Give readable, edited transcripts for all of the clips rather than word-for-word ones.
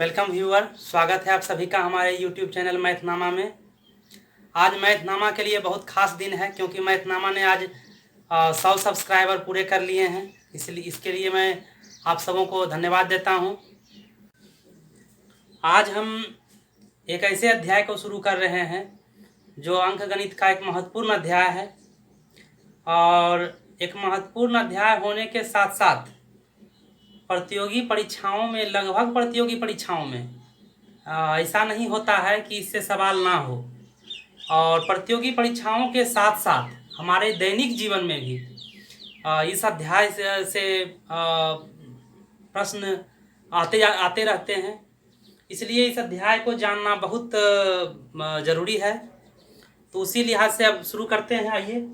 Welcome viewer, स्वागत है आप सभी का हमारे यूट्यूब चैनल मैथनामा में। आज मैथनामा के लिए बहुत खास दिन है क्योंकि मैथनामा ने आज 100 सब्सक्राइबर पूरे कर लिए हैं। इसलिए इसके लिए मैं आप सबों को धन्यवाद देता हूं। आज हम एक ऐसे अध्याय को शुरू कर रहे हैं जो अंकगणित का एक महत्वपूर्ण अध्याय है, और एक महत्वपूर्ण अध्याय होने के साथ साथ प्रतियोगी परीक्षाओं में, लगभग प्रतियोगी परीक्षाओं में ऐसा नहीं होता है कि इससे सवाल ना हो, और प्रतियोगी परीक्षाओं के साथ साथ हमारे दैनिक जीवन में भी इस अध्याय से प्रश्न आते रहते हैं। इसलिए इस अध्याय को जानना बहुत ज़रूरी है। तो उसी लिहाज से अब शुरू करते हैं। आइए,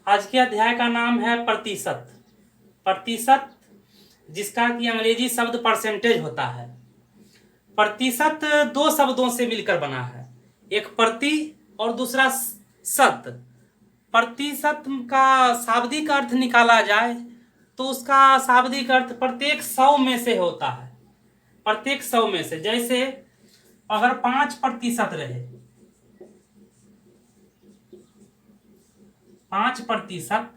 आज के अध्याय का नाम है प्रतिशत। प्रतिशत, जिसका कि अंग्रेजी शब्द परसेंटेज होता है। प्रतिशत दो शब्दों से मिलकर बना है, एक प्रति और दूसरा शत। प्रतिशत का शाब्दिक अर्थ निकाला जाए तो उसका शाब्दिक अर्थ प्रत्येक 100 में से होता है। प्रत्येक 100 में से, जैसे अगर 5% रहे, 5%,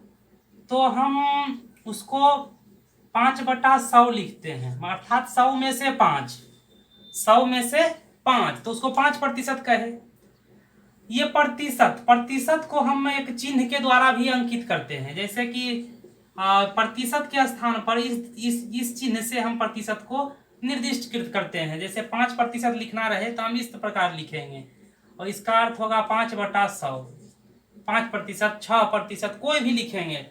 तो हम उसको 5/100 लिखते हैं, अर्थात 100 में से 5, 100 में से 5, तो उसको 5% कहे। ये प्रतिशत को हम एक चिन्ह के द्वारा भी अंकित करते हैं, जैसे कि प्रतिशत के स्थान पर इस चिन्ह से हम प्रतिशत को निर्दिष्ट करते हैं। जैसे 5% लिखना रहे तो हम इस प्रकार लिखेंगे, और इसका अर्थ होगा 5/100। 5%, 6%, कोई भी लिखेंगे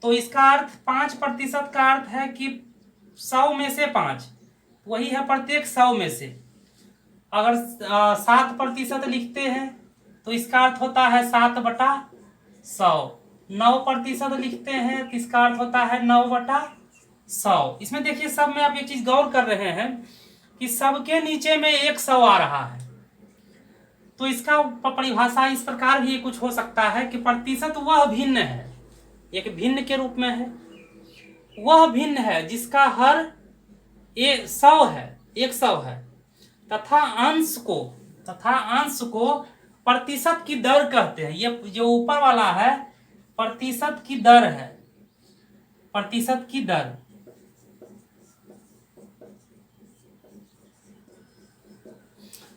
तो इसका अर्थ 5% का अर्थ है कि 100 में से 5, वही है प्रत्येक 100 में से। अगर 7% लिखते हैं तो इसका अर्थ होता है 7/100। 9% लिखते हैं तो इसका अर्थ होता है 9/100। इसमें देखिए, सब में आप एक चीज गौर कर रहे हैं कि सबके नीचे में 100 आ रहा है। तो इसका परिभाषा इस प्रकार भी कुछ हो सकता है कि प्रतिशत वह भिन्न है, एक भिन्न के रूप में है, वह भिन्न है जिसका हर 100 है, 100 है, तथा अंश को प्रतिशत की दर कहते हैं। ये जो ऊपर वाला है प्रतिशत की दर है, प्रतिशत की दर।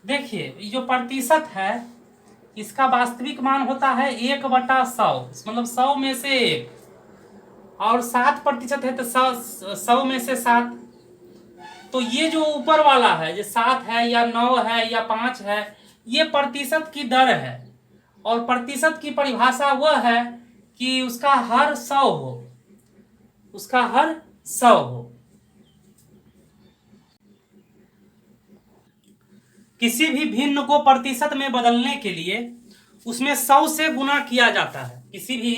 देखिए, ये जो प्रतिशत है इसका वास्तविक मान होता है 1/100, मतलब 100 में से 1, और 7% है तो 100 में से 7। तो ये जो ऊपर वाला है, जो 7 है या 9 है या 5 है, ये प्रतिशत की दर है। और प्रतिशत की परिभाषा वह है कि उसका हर 100 हो, उसका हर 100 हो। किसी भी भिन्न को प्रतिशत में बदलने के लिए उसमें 100 से गुना किया जाता है। किसी भी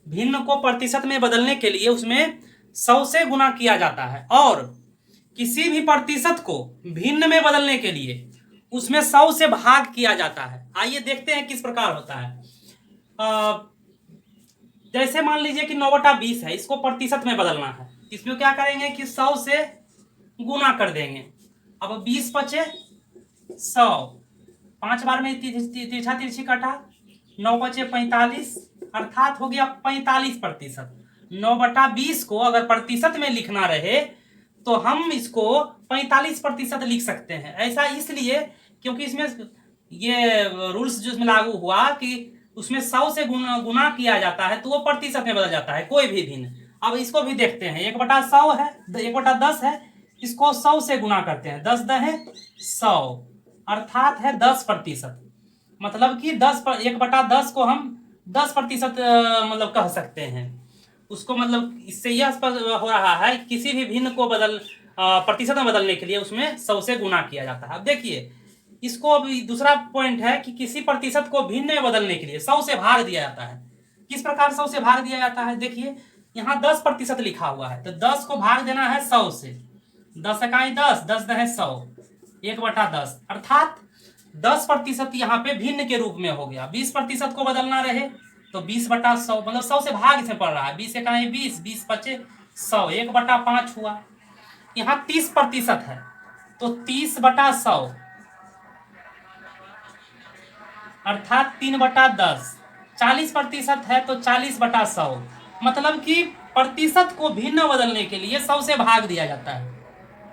भिन्न को प्रतिशत में बदलने के लिए उसमें 100 से गुना किया जाता है, और किसी भी प्रतिशत को भिन्न में बदलने के लिए उसमें 100 से भाग किया जाता है। आइए देखते हैं किस प्रकार होता है। जैसे मान लीजिए कि 9/20 है, इसको प्रतिशत में बदलना है। इसमें क्या करेंगे कि 100 से गुना कर देंगे। अब 20 बचे 100, 5 बार में तिरछा तिरछी कटा, 9 बचे 45, अर्थात हो गया 45%। 9/20 को अगर प्रतिशत में लिखना रहे तो हम इसको 45% लिख सकते हैं। ऐसा इसलिए क्योंकि इसमें ये रूल्स जो इसमें लागू हुआ कि उसमें 100 से गुना किया जाता है तो वो प्रतिशत में बदल जाता है, कोई भी भिन्न। अब इसको भी देखते हैं, 1/100 है, 1/10 है, इसको 100 से गुना करते हैं, 10 दहे 100, अर्थात है 10%। मतलब कि 1/10 को हम 10% मतलब कह सकते हैं उसको। मतलब इससे यह हो रहा है कि किसी भी भिन्न को प्रतिशत में बदलने के लिए उसमें 100 से गुना किया जाता है। अब देखिए, इसको अभी दूसरा पॉइंट है कि किसी प्रतिशत को भिन्न में बदलने के लिए 100 से भाग दिया जाता है। किस प्रकार 100 से भाग दिया जाता है? देखिए, यहाँ 10% लिखा हुआ है तो 10 को भाग देना है 100 से। 10 इकाई 10, 10 दहे 100, 1/10, अर्थात 10% यहाँ पे भिन्न के रूप में हो गया। 20% को बदलना रहे तो 20/100, मतलब 100 से भाग इसमें पड़ रहा है। 20 इकाई 20, 20 बचे 100, 1/5 हुआ। यहाँ 30% है तो 30/100 अर्थात 3/10। 40% है तो 40/100, मतलब कि प्रतिशत को भिन्न बदलने के लिए 100 से भाग दिया जाता है।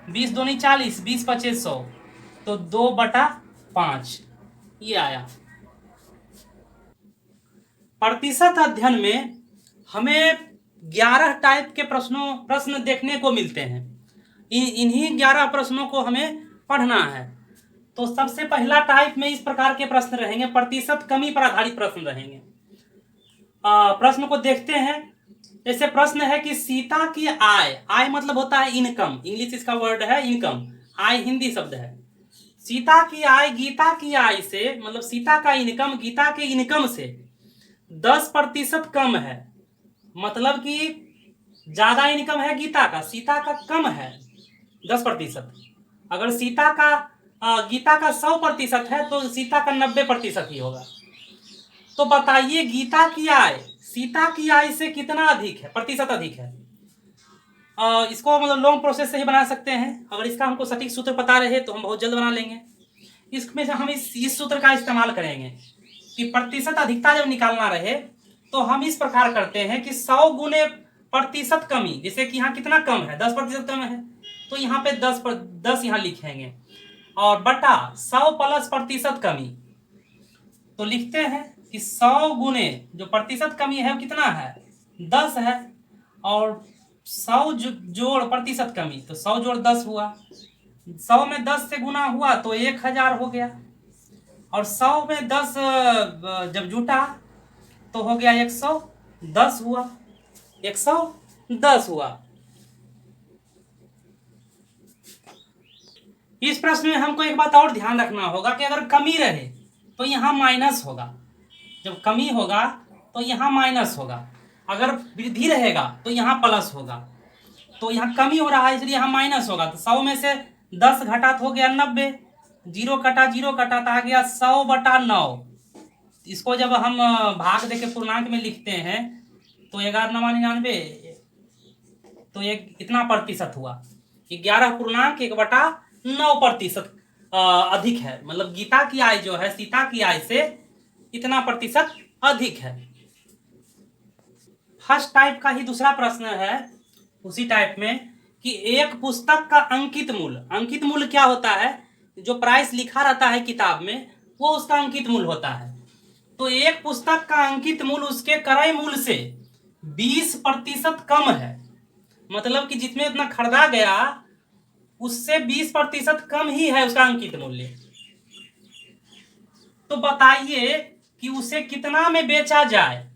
20 दूनी 40, 20 पचे 100, तो 2/5 ये आया। प्रतिशत अध्ययन में हमें 11 टाइप के प्रश्न देखने को मिलते हैं। इन्हीं 11 प्रश्नों को हमें पढ़ना है। तो सबसे पहला टाइप में इस प्रकार के प्रश्न रहेंगे, प्रतिशत कमी पर आधारित प्रश्न रहेंगे। प्रश्न को देखते हैं। जैसे प्रश्न है कि सीता की आय, आय मतलब होता है इनकम, इंग्लिश इसका वर्ड है इनकम, आय हिंदी शब्द है। सीता की आय गीता की आय से, मतलब सीता का इनकम गीता के इनकम से 10% कम है। मतलब कि ज्यादा इनकम है गीता का, सीता का कम है 10%। अगर सीता का गीता का 100% है तो सीता का 90% ही होगा। तो बताइए गीता की आय सीता की आय से कितना अधिक है, प्रतिशत अधिक है। इसको मतलब लॉन्ग प्रोसेस से ही बना सकते हैं। अगर इसका हमको सटीक सूत्र पता रहे तो हम बहुत जल्द बना लेंगे। इसमें से हम इस सूत्र का इस्तेमाल करेंगे कि प्रतिशत अधिकता जब निकालना रहे तो हम इस प्रकार करते हैं कि 100 गुने प्रतिशत कमी, जैसे कि यहाँ कितना कम है 10% कम है, तो यहाँ पे 10 यहाँ लिखेंगे, और बटा 100 प्लस प्रतिशत कमी। तो लिखते हैं कि 100 गुने जो प्रतिशत कमी है वो कितना है 10 है, और 100 जोड़ प्रतिशत कमी, तो 100 जोड़ 10 हुआ। 100 में 10 से गुना हुआ तो 1000 हो गया, और 100 में 10 जब जुटा तो हो गया 110 हुआ, 110 हुआ। इस प्रश्न में हमको एक बात और ध्यान रखना होगा कि अगर कमी रहे तो यहाँ माइनस होगा, जब कमी होगा तो यहाँ माइनस होगा, अगर वृद्धि रहेगा तो यहाँ प्लस होगा। तो यहाँ कमी हो रहा है इसलिए यहाँ माइनस होगा, तो 100 में से 10 घटा तो हो गया 90, 0 कटा तो आ गया 100/9। इसको जब हम भाग देके पूर्णांक में लिखते हैं तो 11×9 99, तो ये कितना प्रतिशत हुआ 11.1/9% अधिक है। मतलब गीता की आय जो है सीता की आय से इतना प्रतिशत अधिक है। फर्स्ट टाइप का ही दूसरा प्रश्न है उसी टाइप में कि एक पुस्तक का अंकित मूल्य क्या होता है, जो प्राइस लिखा रहता है किताब में वो उसका अंकित मूल्य होता है। तो एक पुस्तक का अंकित मूल्य उसके क्रय मूल्य से 20% कम है, मतलब कि जितने उतना खरीदा गया उससे 20% कम ही है उसका अंकित मूल्य। तो बताइए कि उसे कितना में बेचा जाए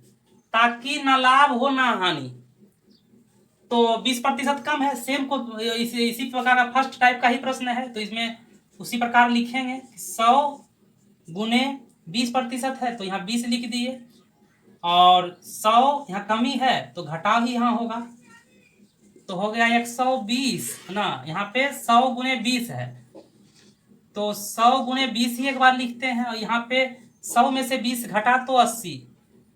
ताकि ना लाभ हो ना हानि। तो 20% कम है, सेम को इसी प्रकार का फर्स्ट टाइप का ही प्रश्न है, तो इसमें उसी प्रकार लिखेंगे 100 गुने 20% है तो यहाँ 20 लिख दिए, और 100 यहाँ कमी है तो घटाव ही यहाँ होगा, तो हो गया 120 ना, यहाँ पे 100 गुने 20 है तो 100 गुने 20 ही एक बार लिखते हैं, और यहाँ पे 100 में से 20 घटा तो 80,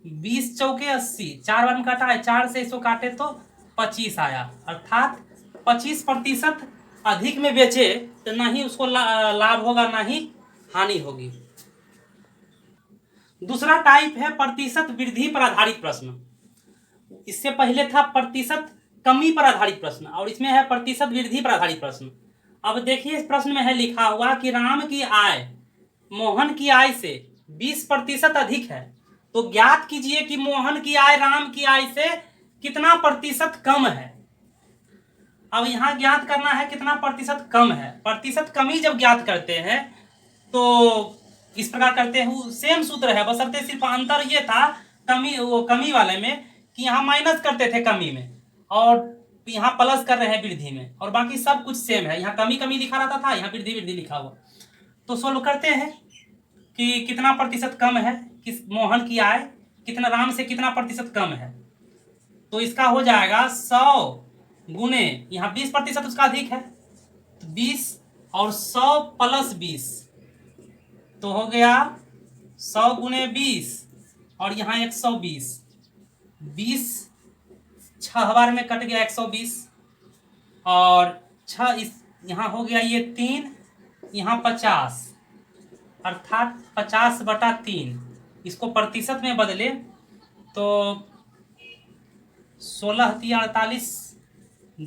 20 चौके 80, 4 बार में काटा है 4 से इसको काटे तो 25 आया, अर्थात 25% अधिक में बेचे तो ना ही उसको लाभ होगा ना ही हानि होगी। दूसरा टाइप है प्रतिशत वृद्धि पर आधारित प्रश्न। इससे पहले था प्रतिशत कमी पर आधारित प्रश्न, और इसमें है प्रतिशत वृद्धि पर आधारित प्रश्न। अब देखिए इस प्रश्न में है लिखा हुआ कि राम की आय मोहन की आय से 20% अधिक है, तो ज्ञात कीजिए कि मोहन की आय राम की आय से कितना प्रतिशत कम है। अब यहाँ ज्ञात करना है कितना प्रतिशत कम है। प्रतिशत कमी जब ज्ञात करते हैं तो इस प्रकार करते हैं, सेम सूत्र है, बशर्ते सिर्फ अंतर ये था कमी वाले में कि यहाँ माइनस करते थे कमी में और यहाँ प्लस कर रहे हैं वृद्धि में, और बाकी सब कुछ सेम है। यहाँ कमी लिखा रहता था, यहाँ वृद्धि लिखा हुआ। तो सोल्व करते हैं कि कितना प्रतिशत कम है, किस मोहन की आय कितना राम से कितना प्रतिशत कम है। तो इसका हो जाएगा 100 गुने यहाँ 20% उसका अधिक है तो 20 और 100 प्लस 20, तो हो गया 100 गुने 20 और यहाँ 120, 20 6 बार में कट गया 120, और 6 इस यहाँ हो गया ये 3, यहाँ 50, अर्थात 50/3। इसको प्रतिशत में बदले तो 16×48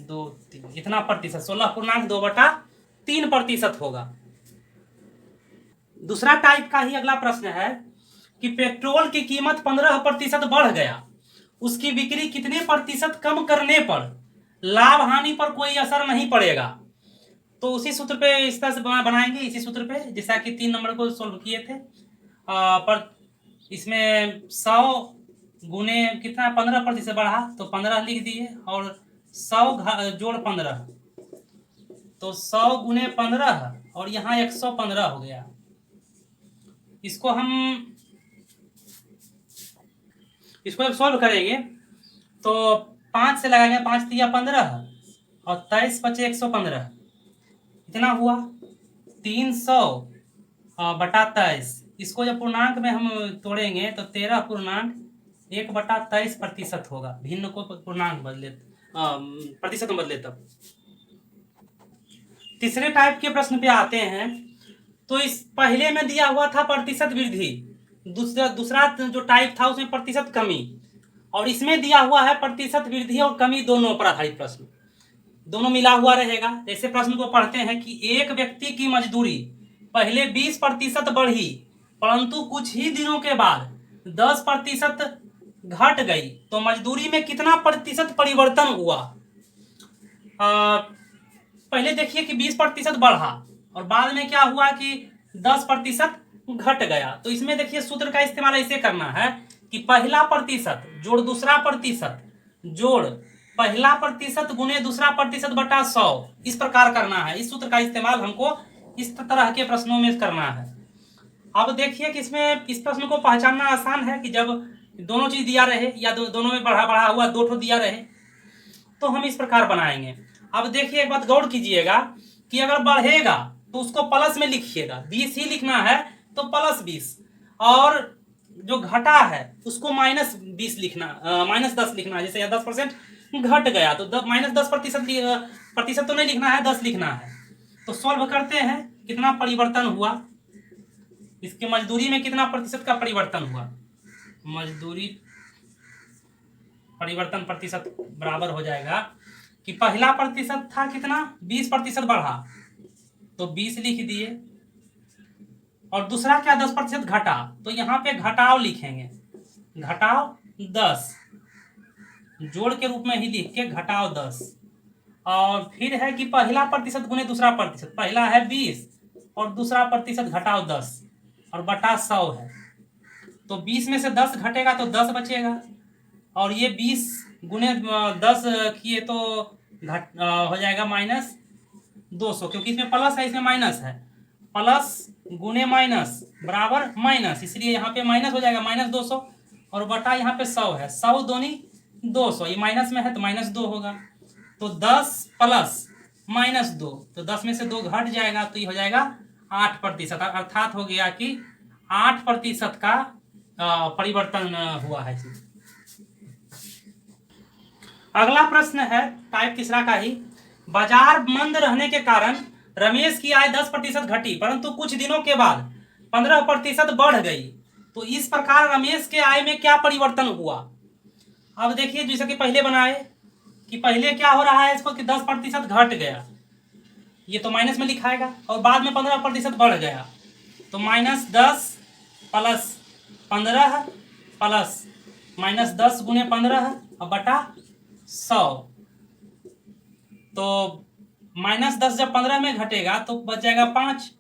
2 3 इतना प्रतिशत 16.2/3% होगा। दूसरा टाइप का ही अगला प्रश्न है कि पेट्रोल की कीमत 15% बढ़ गया, उसकी बिक्री कितने प्रतिशत कम करने पर लाभ हानि पर कोई असर नहीं पड़ेगा। तो उसी सूत्र पे इस तरह से बनाएंगे, इसी सूत्र पे जैसा कि 3 नंबर को सोल्व किए थे। पर इसमें 100 गुने कितना 15% बढ़ा तो 15 लिख दिए, और 100 जोड़ 15 तो 100 गुने 15 और यहाँ 115 हो गया। इसको जब सॉल्व करेंगे तो 5 से लगाएंगे, 5 तिया 15 और 23 बचे 115, इतना हुआ 300/23। इसको जब पूर्णांक में हम तोड़ेंगे तो 13.1/23% होगा। भिन्न को पूर्णांक बदले प्रतिशत में बदले तब। तीसरे टाइप के प्रश्न पे आते हैं। तो इस पहले में दिया हुआ था प्रतिशत वृद्धि, दूसरा जो टाइप था उसमें प्रतिशत कमी, और इसमें दिया हुआ है प्रतिशत वृद्धि और कमी दोनों पर आधारित प्रश्न, दोनों मिला हुआ रहेगा। जैसे प्रश्न को पढ़ते हैं कि एक व्यक्ति की मजदूरी पहले 20% बढ़ी, परंतु कुछ ही दिनों के बाद 10% घट गई, तो मजदूरी में कितना प्रतिशत परिवर्तन हुआ। पहले देखिए कि 20% बढ़ा और बाद में क्या हुआ कि 10% घट गया। तो इसमें देखिए सूत्र का इस्तेमाल ऐसे करना है कि पहला प्रतिशत जोड़ दूसरा प्रतिशत जोड़ पहला प्रतिशत गुने दूसरा प्रतिशत बटा 100, इस प्रकार करना है। इस सूत्र का इस्तेमाल हमको इस तरह के प्रश्नों में करना है। अब देखिए कि इसमें इस प्रश्न को पहचानना आसान है कि जब दोनों चीज दिया रहे या दोनों में बढ़ा हुआ 2 ठो दिया रहे तो हम इस प्रकार बनाएंगे। अब देखिए एक बात गौर कीजिएगा कि अगर बढ़ेगा तो उसको प्लस में लिखिएगा, 20 ही लिखना है तो +20, और जो घटा है उसको -20 लिखना, -10 लिखना है। जैसे यहाँ 10% घट गया तो -10% तो नहीं लिखना है, 10 लिखना है। तो सॉल्व करते हैं कितना परिवर्तन हुआ, इसके मजदूरी में कितना प्रतिशत का परिवर्तन हुआ। मजदूरी परिवर्तन प्रतिशत बराबर हो जाएगा कि पहला प्रतिशत था कितना 20% बढ़ा तो 20 लिख दिए, और दूसरा क्या 10% घटा तो यहाँ पे घटाव लिखेंगे, घटाव 10 जोड़ के रूप में ही लिख के घटाव 10। और फिर है कि पहला प्रतिशत गुने दूसरा प्रतिशत, पहला है 20 और दूसरा प्रतिशत घटाव 10 और बटा 100 है। तो 20 में से 10 घटेगा तो 10 बचेगा, और ये 20 गुने 10 किए तो हो जाएगा -200, क्योंकि इसमें प्लस है इसमें माइनस है, प्लस गुने माइनस बराबर माइनस, इसलिए यहाँ पे माइनस हो जाएगा -200 और बटा यहाँ पे 100 है, 100 दूनी 200, ये माइनस में है तो -2 होगा। तो 10 प्लस -2 तो 10 में से 2 घट जाएगा तो ये हो जाएगा 8%, अर्थात हो गया कि 8% का परिवर्तन हुआ है इसमें। अगला प्रश्न है टाइप तीसरा का ही। बाजार मंद रहने के कारण रमेश की आय 10% घटी, परंतु कुछ दिनों के बाद 15% बढ़ गई, तो इस प्रकार रमेश के आय में क्या परिवर्तन हुआ। अब देखिए जैसे कि पहले बनाए कि पहले क्या हो रहा है इसको कि 10% घट गया, ये तो माइनस में लिखाएगा, और बाद में 15% बढ़ गया, तो -10 प्लस 15 प्लस -10 गुने 15 और बटा 100। तो -10 जब 15 में घटेगा तो बच जाएगा 5,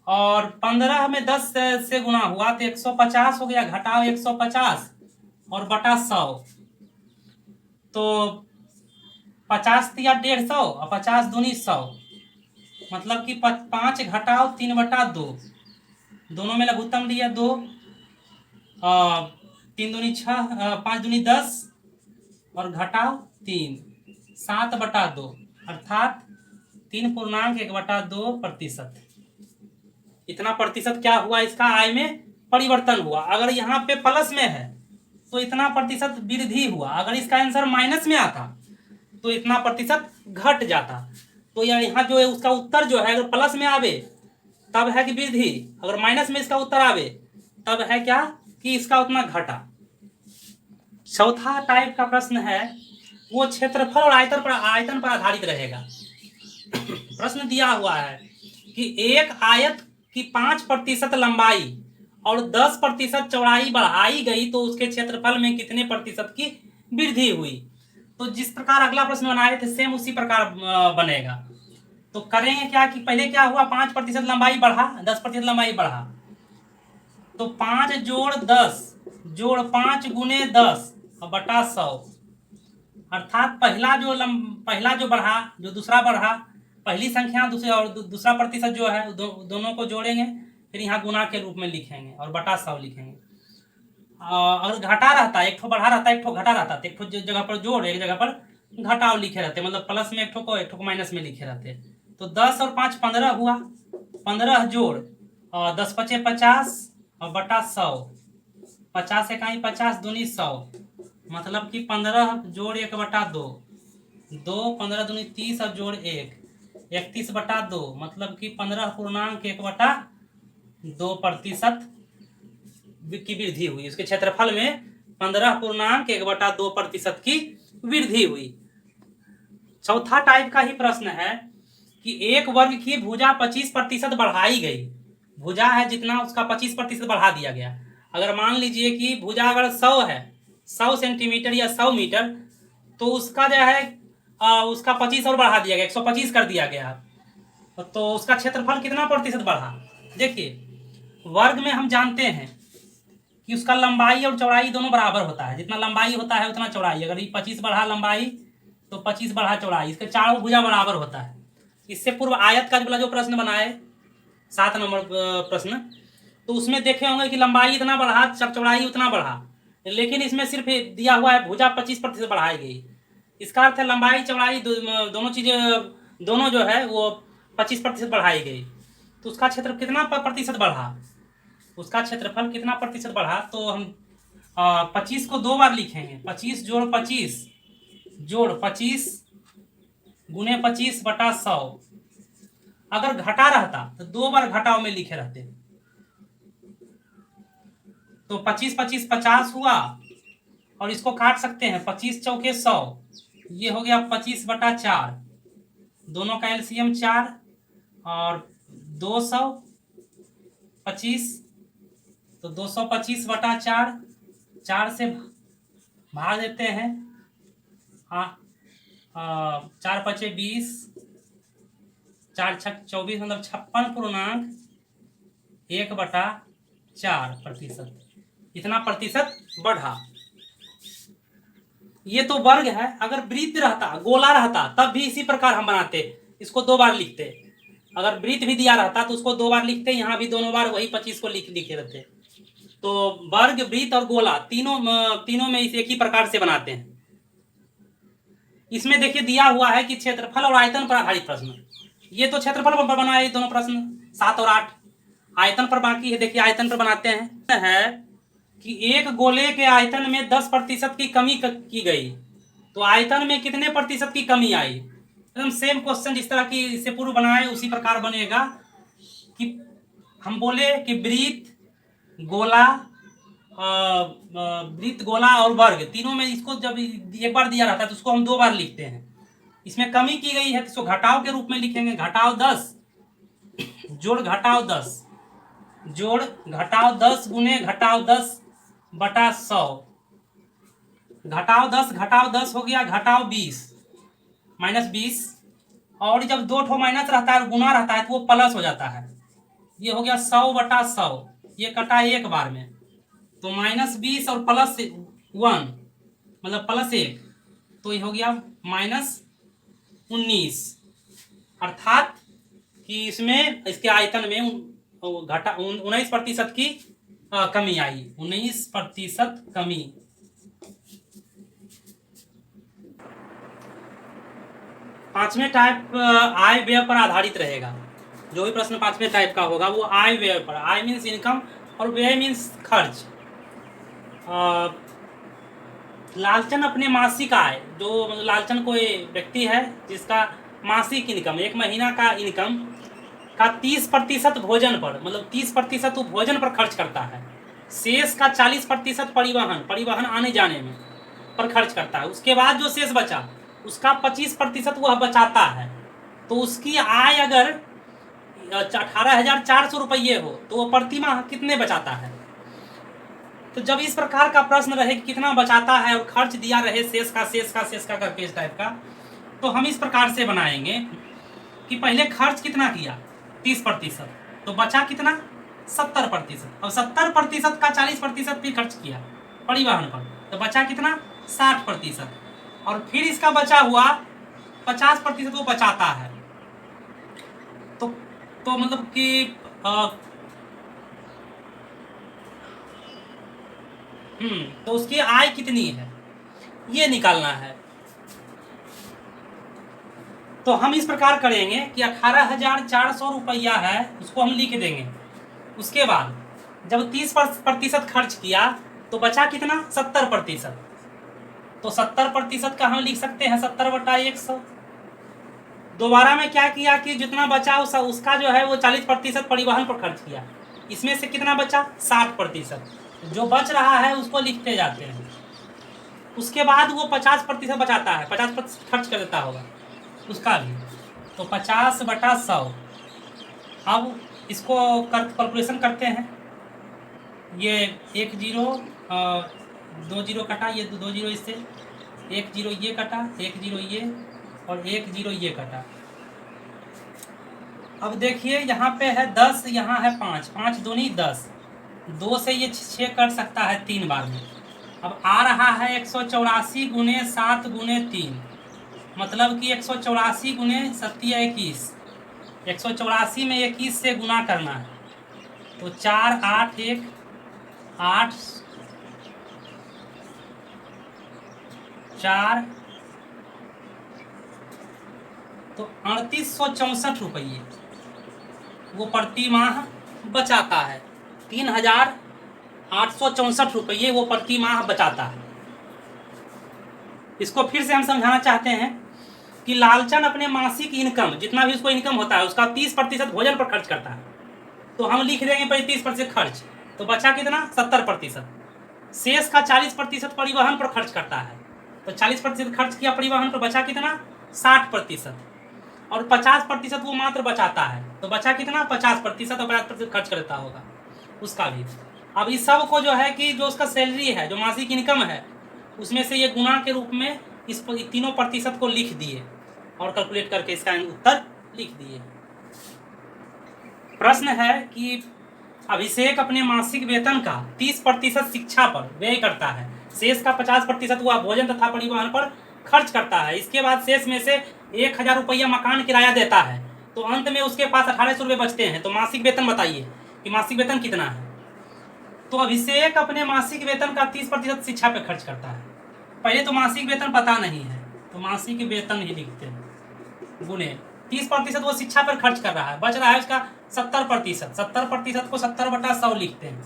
और 15 में 10 से गुना हुआ तो 150 हो गया, घटाव 150 और बटा 100। तो 50 या 150 और 50 दूनी 100, मतलब कि 5 घटाव 3/2, दोनों में लघुत्तम लिया 2, 3 दूनी 6, 5 दूनी 10 और घटाव 3, 7/2, अर्थात 3.1/2%। इतना प्रतिशत क्या हुआ इसका आय में परिवर्तन हुआ। अगर यहाँ पे प्लस में है तो इतना प्रतिशत वृद्धि हुआ, अगर इसका आंसर माइनस में आता तो इतना प्रतिशत घट जाता। तो यहाँ जो है उसका उत्तर जो है अगर प्लस में आवे तब है कि वृद्धि, अगर माइनस में इसका उत्तर आवे तब है क्या कि इसका उतना घटा। चौथा टाइप का प्रश्न है वो क्षेत्रफल और आयतन पर आधारित रहेगा। प्रश्न दिया हुआ है कि एक आयत की 5% लंबाई और 10% चौड़ाई बढ़ाई गई तो उसके क्षेत्रफल में कितने प्रतिशत की वृद्धि हुई। तो जिस प्रकार अगला प्रश्न बनाए थे सेम उसी प्रकार बनेगा। तो करेंगे क्या कि पहले क्या हुआ, 5% लंबाई बढ़ा, 10% लंबाई बढ़ा, तो 5 जोड़ 10 जोड़ 5 गुने 10 और बटा 100, अर्थात पहला जो बढ़ा जो दूसरा बढ़ा, पहली संख्या दूसरे और दूसरा प्रतिशत जो है दोनों को जोड़ेंगे, फिर यहाँ गुना के रूप में लिखेंगे और बटा 100 लिखेंगे। अगर घटा रहता, एक ठो बढ़ा रहता एक ठो घटा रहता, तो एक ठो जगह पर जोड़ एक जगह पर घटाव लिखे रहते, मतलब प्लस में एक ठो को माइनस में लिखे रहते। तो 10 और 5 15 हुआ, 15 जोड़ और 10 पचे 50 और बटा 100, 50 इकाई 50 दूनी 100, मतलब कि 15 जोड़ 1 बटा 2, 15 दूनी 30 और जोड़ 1 31 बटा 2, मतलब कि 15.1 बटा 2% की वृद्धि हुई। उसके क्षेत्रफल में 15.1 बटा 2% की वृद्धि हुई। चौथा टाइप का ही प्रश्न है कि एक वर्ग की भुजा 25% बढ़ाई गई, भुजा है जितना उसका 25% बढ़ा दिया गया। अगर मान लीजिए कि भुजा अगर 100 है, 100 सेंटीमीटर या 100 मीटर, तो उसका जो है उसका 25 और बढ़ा दिया गया, 125 कर दिया गया, तो उसका क्षेत्रफल कितना प्रतिशत बढ़ा। देखिए वर्ग में हम जानते हैं कि उसका लंबाई और चौड़ाई दोनों बराबर होता है, जितना लंबाई होता है उतना चौड़ाई। अगर ये 25 बढ़ा लंबाई तो 25 बढ़ा चौड़ाई, इसके चारों भुजा बराबर होता है। इससे पूर्व आयत का जो प्रश्न बनाए 7 नंबर प्रश्न, तो उसमें देखे होंगे कि लंबाई इतना बढ़ा चौड़ाई उतना बढ़ा, लेकिन इसमें सिर्फ दिया हुआ है भुजा 25% बढ़ाई गई। इसका अर्थ है लंबाई चौड़ाई दोनों चीजें दोनों जो है वो 25% बढ़ाई गई, तो उसका क्षेत्र कितना प्रतिशत बढ़ा, उसका क्षेत्रफल कितना प्रतिशत बढ़ा। तो हम 25 को 2 बार लिखेंगे, 25 जोड़ 25 जोड़ 25 गुने 25 बटा 100। अगर घटा रहता तो 2 बार घटाव में लिखे रहते, तो 25 25 50 हुआ, और इसको काट सकते हैं, 25 चौके 100, ये हो गया 25 बटा 4, दोनों का एलसीएम 4 और 225, तो 225 बटा 4, 4 से भाग देते हैं, 4 पचे 20, 4 छक 24, मतलब 56.1 बटा 4%, इतना प्रतिशत बढ़ा। ये तो वर्ग है। अगर वृत्त रहता, गोला रहता, तब भी इसी प्रकार हम बनाते, इसको 2 बार लिखते। अगर वृत्त भी दिया रहता तो उसको 2 बार लिखते, यहाँ भी दोनों बार वही 25 को लिखे रहते। तो वर्ग वृत्त और गोला तीनों में इसे एक ही प्रकार से बनाते हैं। इसमें देखिए दिया हुआ है कि क्षेत्रफल और आयतन पर आधारित प्रश्न, ये तो क्षेत्रफल पर बनाए दोनों प्रश्न 7 और 8, आयतन पर बाकी है। देखिए आयतन पर बनाते हैं, है कि एक गोले के आयतन में 10% की कमी की गई, तो आयतन में कितने प्रतिशत की कमी आई। एकदम सेम क्वेश्चन जिस तरह की इससे पूर्व बनाए उसी प्रकार बनेगा कि हम बोले कि वृत्त गोला वृत्त गोला और वर्ग तीनों में इसको जब एक बार दिया रहता है तो उसको हम 2 बार लिखते हैं। इसमें कमी की गई है तो इसको घटाव के रूप में लिखेंगे, घटाव 10 जोड़ घटाव 10 जोड़ घटाव 10 गुने घटाव 10 बटा 100, घटाव 10 हो गया घटाव 20 माइनस 20, और जब 2 ठो माइनस रहता है और गुना रहता है तो वो प्लस हो जाता है। ये हो गया 100 बटा 100, ये कटा एक बार में, तो माइनस 20 और प्लस 1 मतलब प्लस 1, तो ये हो गया माइनस 19, अर्थात कि इसमें इसके आयतन में घटा 19% की कमी आई, 19% कमी। पांचवें टाइप आय व्यय पर आधारित रहेगा। जो भी प्रश्न पांचवें टाइप का होगा वो आय व्यय पर, आय मीन्स इनकम और व्यय मीन्स खर्च। लालचन अपने मासिक आय, जो लालचन कोई व्यक्ति है जिसका मासिक इनकम, एक महीना का इनकम का 30% भोजन पर, मतलब 30% वो भोजन पर खर्च करता है। शेष का 40% परिवहन आने जाने में पर खर्च करता है। उसके बाद जो शेष बचा उसका 25% वह बचाता है। तो उसकी आय अगर 18,400 रुपये हो तो वो प्रति माह कितने बचाता है। तो जब इस प्रकार का प्रश्न रहे कि कितना बचाता है और खर्च दिया रहे शेष का करके इस टाइप का, तो हम इस प्रकार से बनाएंगे कि पहले खर्च कितना किया 30%, तो बचा कितना 70%। और 70% का 40% भी खर्च किया परिवहन पर, तो बचा कितना 60%। और फिर इसका बचा हुआ 50% वो बचाता है। तो मतलब कि तो उसकी आय कितनी है ये निकालना है। तो हम इस प्रकार करेंगे कि 18,400 रुपया है उसको हम लिख देंगे। उसके बाद जब 30% खर्च किया तो बचा कितना 70%। तो 70% का हम लिख सकते हैं 70/100। दोबारा में क्या किया कि जितना बचा उसका जो है वो 40% परिवहन पर खर्च किया। इसमें से कितना बचा 60%। जो बच रहा है उसको लिखते जाते हैं। उसके बाद वो 50% बचाता है, 50% खर्च कर देता होगा उसका भी। तो 50/100। अब इसको कैलकुलेशन करते हैं। ये 1 0 2 0 कटा, ये 2 0 इससे, 1 0 ये कटा, 1 0 ये और 1 0 ये कटा। अब देखिए यहाँ पे है 10, यहाँ है 5, 5 दूनी 10, 2 से ये 6 कट सकता है 3 बार में। अब आ रहा है 184 गुने 7 गुने 3, मतलब कि 184 गुने 7 21, 184 में 21 से गुना करना है। तो 4 8 1 8 4, तो 3864 रुपये वो प्रति माह बचाता है। 3,864 रुपये वो प्रति माह बचाता है। इसको फिर से हम समझाना चाहते हैं कि लालचन अपने मासिक इनकम, जितना भी उसको इनकम होता है उसका 30% भोजन पर खर्च करता है। तो हम लिख देंगे पहले 30% खर्च, तो बचा कितना 70%। शेष का 40% परिवहन पर खर्च करता है, तो 40% खर्च किया परिवहन पर, बचा कितना 60%। और 50% वो मात्र बचाता है, तो बचा कितना 50%, और 50% खर्च करता होगा उसका भी। अब इस सब को जो है कि जो उसका सैलरी है, जो मासिक इनकम है, उसमें से ये गुणा के रूप में इस तीनों प्रतिशत को लिख दिए और कैलकुलेट करके इसका उत्तर लिख दिए। प्रश्न है कि अभिषेक अपने मासिक वेतन का 30% शिक्षा पर व्यय करता है, शेष का 50% वह भोजन तथा परिवहन पर खर्च करता है। इसके बाद शेष में से 1,000 रुपया मकान किराया देता है, तो अंत में उसके पास 1,800 रुपये बचते हैं। तो मासिक वेतन बताइए कि मासिक वेतन कितना है। तो अभिषेक अपने मासिक वेतन का 30% शिक्षा पे खर्च करता है। पहले तो मासिक वेतन पता नहीं है, तो मासिक वेतन ही लिखते हैं गुने 30% वो शिक्षा पर खर्च कर रहा है, बच रहा है उसका 70%। 70% को 70/100 लिखते हैं।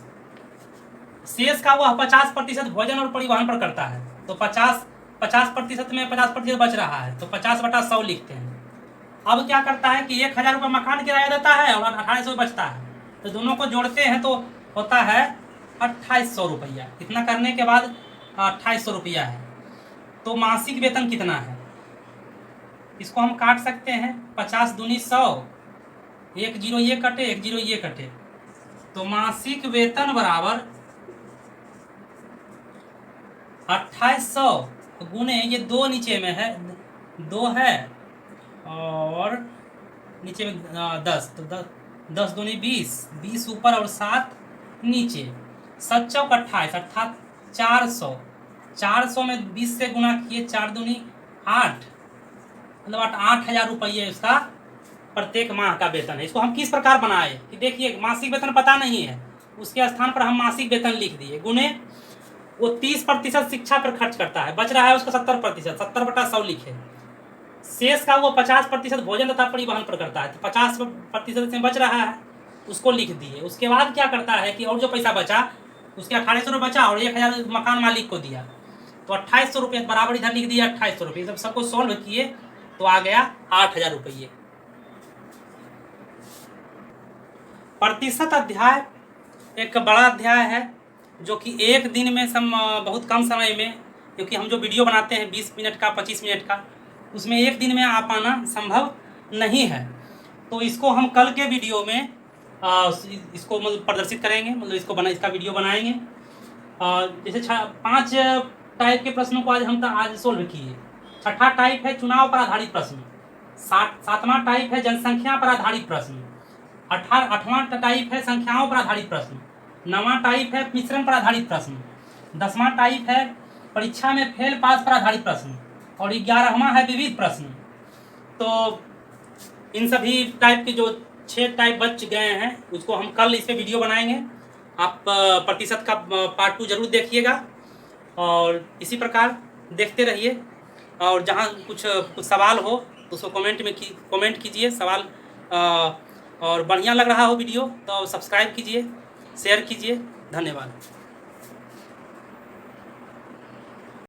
शेष का वह 50% भोजन और परिवहन पर करता है, तो 50% में 50% बच रहा है, तो 50/100 लिखते हैं। अब क्या करता है कि 1,000 रुपये मकान किराया देता है और 1,800 बचता है, तो दोनों को जोड़ते हैं तो होता है 2,800 रुपया। इतना करने के बाद 2,800 रुपया है। तो मासिक वेतन कितना है इसको हम काट सकते हैं। 50 दूनी 100, 1 0 ये कटे, 1 0 ये कटे, तो मासिक वेतन बराबर 2,800 गुने ये 2 नीचे में है, 2 है और नीचे में 10, तो 10 दूनी 20, 20 ऊपर और 7 नीचे, 7 चौक 28, अर्थात 400। 400 में 20 से गुना किए, 4 दूनी 8, मतलब 8,000 रुपये उसका प्रत्येक माह का वेतन है। इसको हम किस प्रकार बनाए कि देखिए मासिक वेतन पता नहीं है, उसके स्थान पर हम मासिक वेतन लिख दिए, गुने वो 30% शिक्षा पर खर्च करता है, बच रहा है उसका 70%, 70/100 लिखे। शेष का वो 50% भोजन तथा परिवहन पर करता है, तो 50% से बच रहा है उसको लिख दिए। उसके बाद क्या करता है कि और जो पैसा बचा उसके 1,800 रुपये बचा और 1,000 मकान मालिक को दिया, तो 2,800 रुपये बराबर इधर लिख दिया 2,800 रुपये। जब सबको सॉल्व किए तो आ गया 8,000 रुपये। प्रतिशत अध्याय एक बड़ा अध्याय है जो कि एक दिन में बहुत कम समय में, क्योंकि हम जो वीडियो बनाते हैं 20 मिनट का 25 मिनट का, उसमें एक दिन में आ पाना संभव नहीं है। तो इसको हम कल के वीडियो में इसको मतलब प्रदर्शित करेंगे, मतलब इसका वीडियो बनाएंगे। जैसे 5 टाइप के प्रश्नों को आज सोल्व किए। छठा टाइप है चुनाव पर आधारित प्रश्न, 7वां टाइप है जनसंख्या पर आधारित प्रश्न, 8वां टाइप है संख्याओं पर आधारित प्रश्न, 9वां टाइप है मिश्रण पर आधारित प्रश्न, 10वां टाइप है परीक्षा में फेल पास पर आधारित प्रश्न, और 11वां है विविध प्रश्न। तो इन सभी टाइप के जो 6 टाइप बच गए हैं उसको हम कल इस पे वीडियो बनाएंगे। आप प्रतिशत का पार्ट 2 जरूर देखिएगा और इसी प्रकार देखते रहिए। और जहाँ कुछ सवाल हो तो उसको कमेंट कीजिए सवाल, और बढ़िया लग रहा हो वीडियो तो सब्सक्राइब कीजिए, शेयर कीजिए। धन्यवाद।